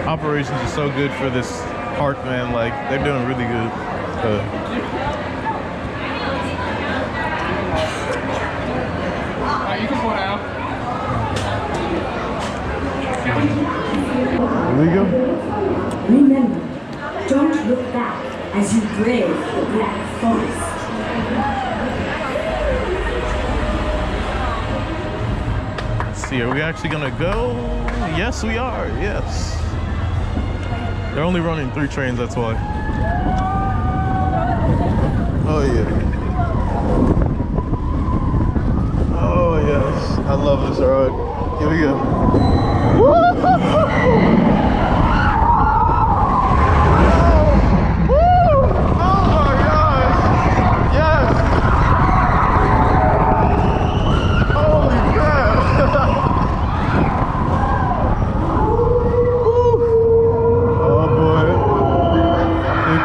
Operations are so good for this park, man. Like, they're doing really good. You can pull it out. Here we go. Remember, don't look back as you brave the Black Forest. Let's see, are we actually gonna go? Yes, we are, yes. They're only running 3 trains, that's why. Oh, yeah. Oh, yes. I love this ride. Here we go.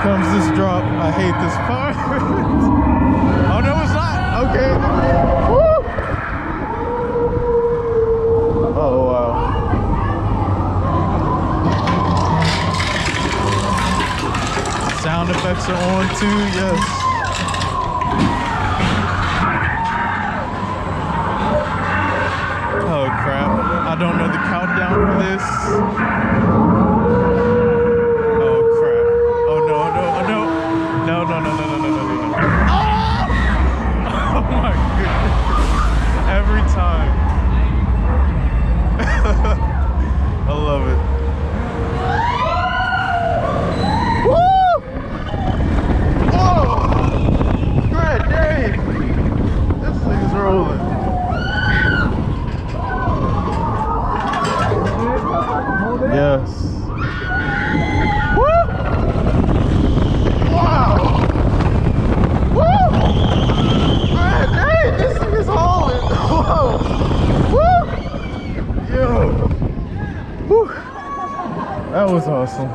Comes this drop. I hate this part. Oh no, it's not. Okay. Woo! Oh wow. Sound effects are on too. Yes. Oh crap. I don't know the countdown for this. I love it. Woo! Oh! God dang! This thing's rolling. Yes. Woo! Wow! Woo! God dang! This thing is hauling. Whoa! Woo! Yo! Whew. That was awesome.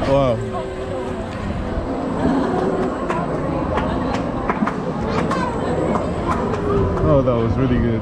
Wow. Oh, that was really good.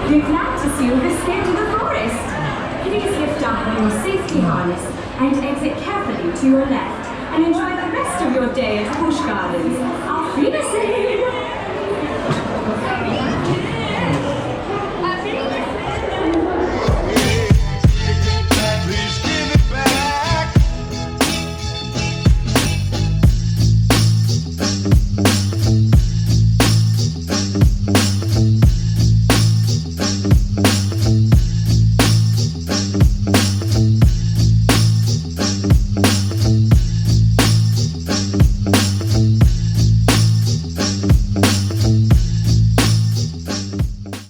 We're glad to see you have escaped to the forest. Please lift up on your safety harness and exit carefully to your left and enjoy the rest of your day at Busch Gardens. Auf Wiedersehen!